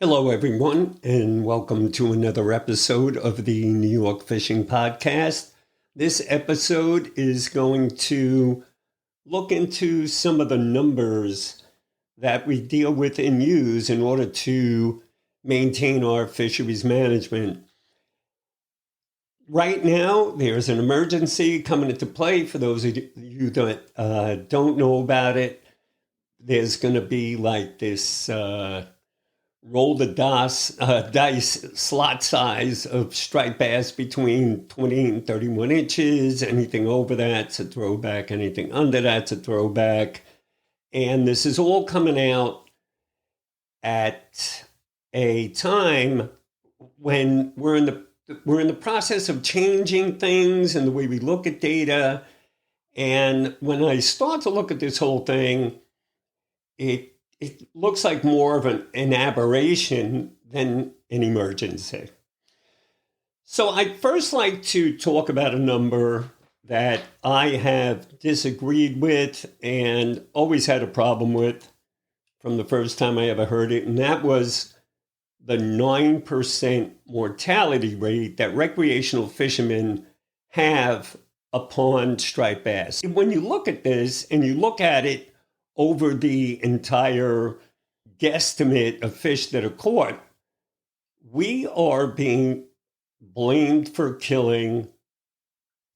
Hello, everyone, and welcome to another episode of the New York Fishing Podcast. This episode is going to look into some of the numbers that we deal with and use in order to maintain our fisheries management. Right now, there's an emergency coming into play. For those of you that don't know about it, there's going to be like this roll the dice slot size of striped bass between 20 and 31 inches. Anything over that's a throwback. Anything under that's a throwback. And this is all coming out at a time when we're in the process of changing things and the way we look at data. And when I start to look at this whole thing, it looks like more of an aberration than an emergency. So I'd first like to talk about a number that I have disagreed with and always had a problem with from the first time I ever heard it, and that was the 9% mortality rate that recreational fishermen have upon striped bass. When you look at this and you look at it over the entire guesstimate of fish that are caught, we are being blamed for killing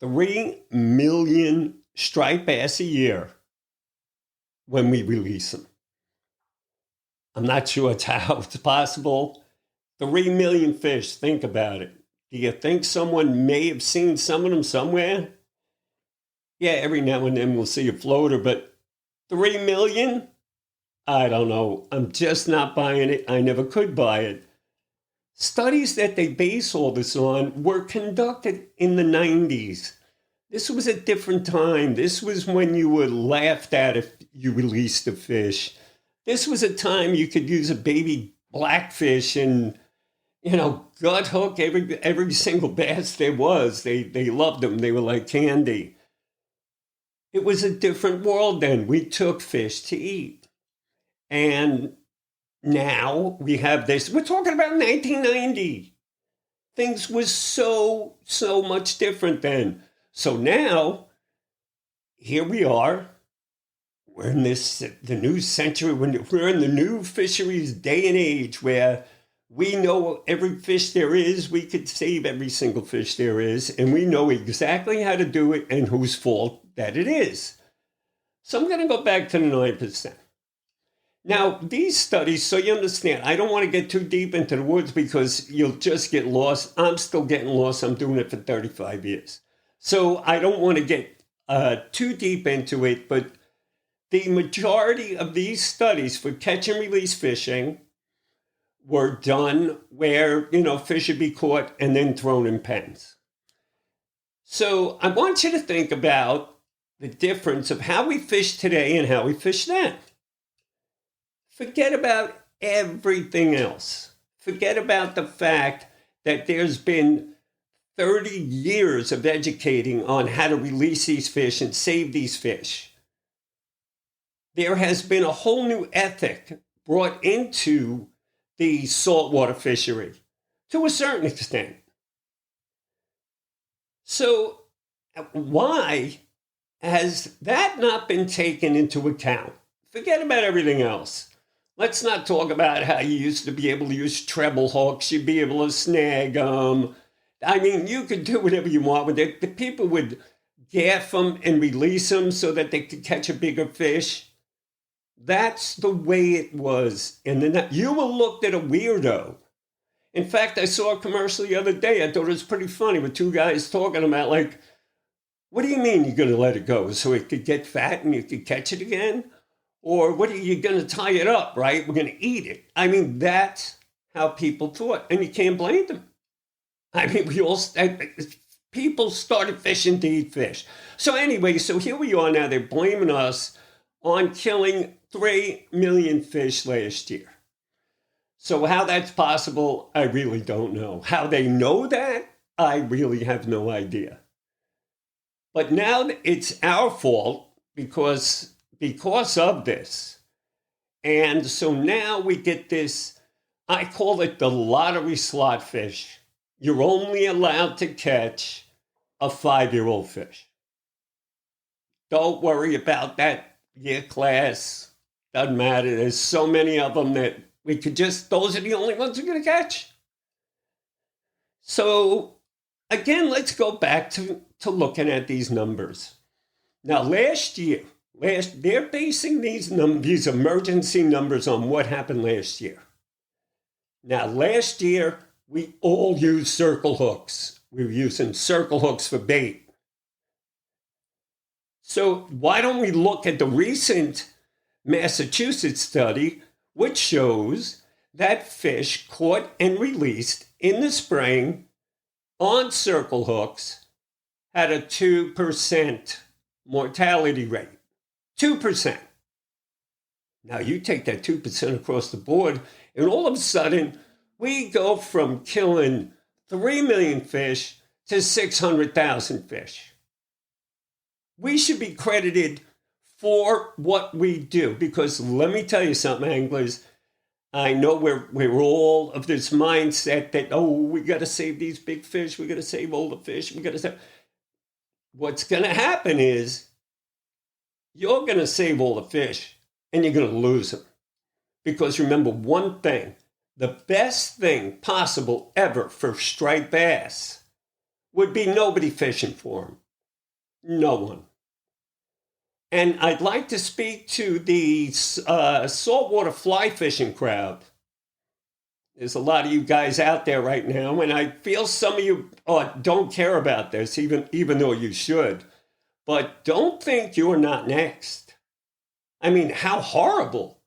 3 million striped bass a year when we release them. I'm not sure how it's possible. 3 million fish, think about it. Do you think someone may have seen some of them somewhere? Yeah, every now and then we'll see a floater, but 3 million? I don't know. I'm just not buying it. I never could buy it. Studies that they base all this on were conducted in the 90s. This was a different time. This was when you were laughed at if you released a fish. This was a time you could use a baby blackfish and, gut hook every single bass there was. They loved them. They were like candy. It was a different world then. We took fish to eat. And now we have this. We're talking about 1990. Things was so much different then. So now, here we are. We're in the new century. We're in the new fisheries day and age where we know every fish there is. We could save every single fish there is. And we know exactly how to do it and whose fault that it is. So I'm going to go back to the 9%. Now, these studies, so you understand, I don't want to get too deep into the woods because you'll just get lost. I'm still getting lost. I'm doing it for 35 years. So I don't want to get too deep into it, but the majority of these studies for catch and release fishing were done where, fish should be caught and then thrown in pens. So I want you to think about the difference of how we fish today and how we fish then. Forget about everything else. Forget about the fact that there's been 30 years of educating on how to release these fish and save these fish. There has been a whole new ethic brought into the saltwater fishery to a certain extent. So why has that not been taken into account? Forget about everything else. Let's not talk about how you used to be able to use treble hooks. You'd be able to snag them. You could do whatever you want with it. The people would gaff them and release them so that they could catch a bigger fish. That's the way it was. And then you were looked at a weirdo. In fact, I saw a commercial the other day. I thought it was pretty funny with two guys talking about what do you mean you're going to let it go so it could get fat and you could catch it again? Or what are you going to tie it up, right? We're going to eat it. That's how people thought. And you can't blame them. People started fishing to eat fish. So anyway, so here we are now. They're blaming us on killing 3 million fish last year. So how that's possible, I really don't know. How they know that, I really have no idea. But now it's our fault because of this. And so now we get this I call it the lottery slot fish. You're only allowed to catch a 5-year-old fish. Don't worry about that year class. Doesn't matter. There's so many of them that we could just, those are the only ones we're going to catch. So, again, let's go back to looking at these numbers. Now, last year, they're basing these emergency numbers on what happened last year. Now, last year, we all used circle hooks. We were using circle hooks for bait. So why don't we look at the recent Massachusetts study, which shows that fish caught and released in the spring on circle hooks had a 2% mortality rate. 2%. Now you take that 2% across the board, and all of a sudden, we go from killing 3 million fish to 600,000 fish. We should be credited for what we do, because let me tell you something, anglers. I know we're all of this mindset that, oh, we got to save these big fish, we got to save all the fish, we got to save. What's going to happen is you're going to save all the fish and you're going to lose them. Because remember one thing, the best thing possible ever for striped bass would be nobody fishing for them. No one. And I'd like to speak to the saltwater fly fishing crowd. There's a lot of you guys out there right now, and I feel some of you don't care about this, even though you should. But don't think you're not next. I mean, how horrible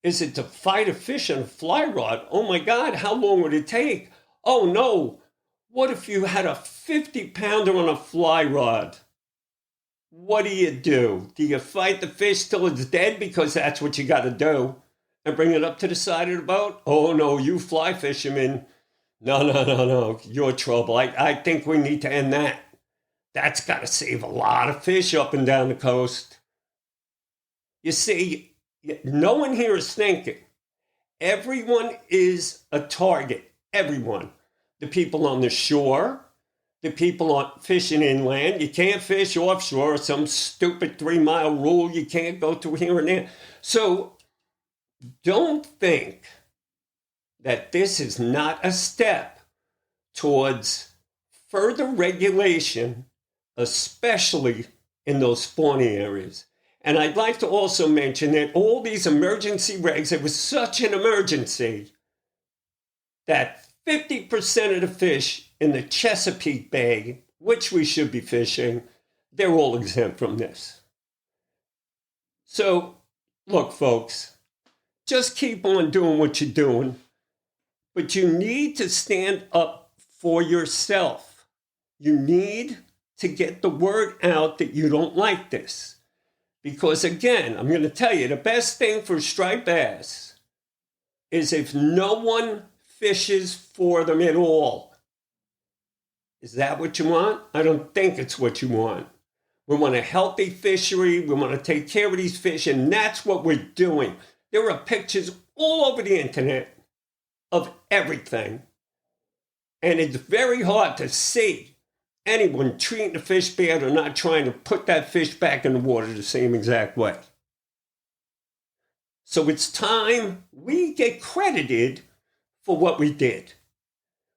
is it to fight a fish on a fly rod? Oh my God, how long would it take? Oh no, what if you had a 50-pounder on a fly rod? What do? Do you fight the fish till it's dead? Because that's what you got to do. And bring it up to the side of the boat? Oh no, you fly fishermen. No. You're trouble. I think we need to end that. That's got to save a lot of fish up and down the coast. You see, no one here is thinking. Everyone is a target. Everyone. The people on the shore, the people on fishing inland. You can't fish offshore. Some stupid 3-mile rule. You can't go through here and there. So don't think that this is not a step towards further regulation, especially in those spawning areas. And I'd like to also mention that all these emergency regs, it was such an emergency that 50% of the fish in the Chesapeake Bay, which we should be fishing, they're all exempt from this. So, look, folks, just keep on doing what you're doing, but you need to stand up for yourself. You need to get the word out that you don't like this. Because again, I'm going to tell you, the best thing for striped bass is if no one fishes for them at all. Is that what you want? I don't think it's what you want. We want a healthy fishery. We want to take care of these fish, and that's what we're doing. There are pictures all over the internet of everything. And it's very hard to see anyone treating the fish bad or not trying to put that fish back in the water the same exact way. So it's time we get credited for what we did.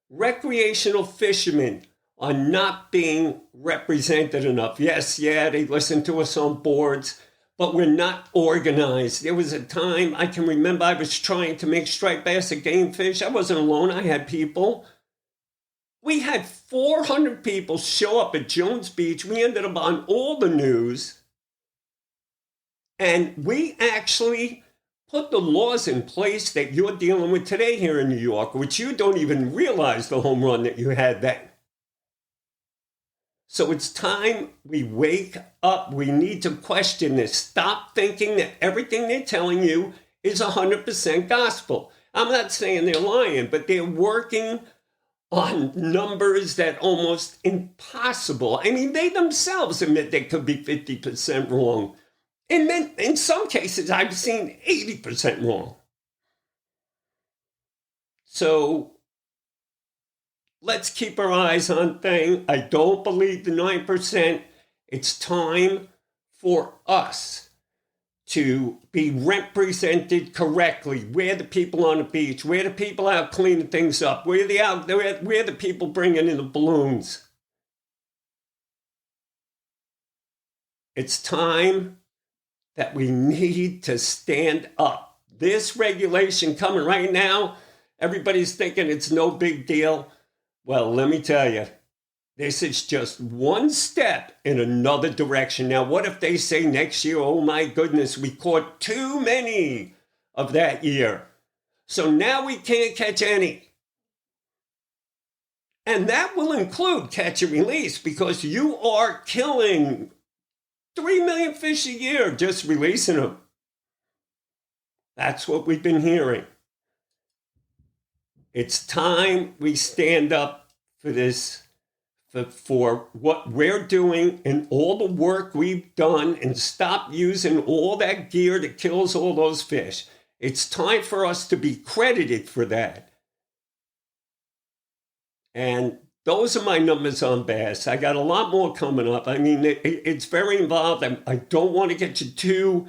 Recreational fishermen are not being represented enough. Yes, they listen to us on boards, but we're not organized. There was a time I can remember I was trying to make striped bass a game fish. I wasn't alone. I had people. We had 400 people show up at Jones Beach. We ended up on all the news. And we actually put the laws in place that you're dealing with today here in New York, which you don't even realize the home run that you had then. So it's time we wake up. We need to question this. Stop thinking that everything they're telling you is 100% gospel. I'm not saying they're lying, but they're working on numbers that almost impossible. I mean, they themselves admit they could be 50% wrong. In some cases, I've seen 80% wrong. So let's keep our eyes on things. I don't believe the 9%. It's time for us to be represented correctly. We're the people on the beach. We're the people out cleaning things up. We're the people bringing in the balloons. It's time that we need to stand up. This regulation coming right now, everybody's thinking it's no big deal. Well, let me tell you, this is just one step in another direction. Now, what if they say next year, oh my goodness, we caught too many of that year, so now we can't catch any? And that will include catch and release, because you are killing 3 million fish a year just releasing them. That's what we've been hearing. It's time we stand up for this, for what we're doing and all the work we've done, and stop using all that gear that kills all those fish. It's time for us to be credited for that. And those are my numbers on bass. I got a lot more coming up. I mean, it's very involved. I don't want to get you too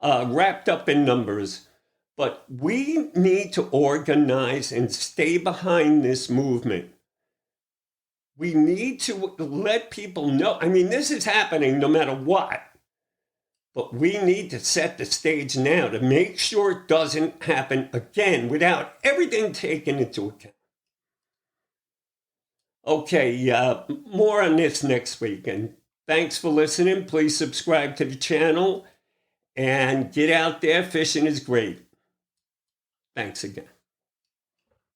wrapped up in numbers, but we need to organize and stay behind this movement. We need to let people know. I mean, this is happening no matter what, but we need to set the stage now to make sure it doesn't happen again without everything taken into account. Okay, more on this next week. And thanks for listening. Please subscribe to the channel and get out there. Fishing is great. Thanks again.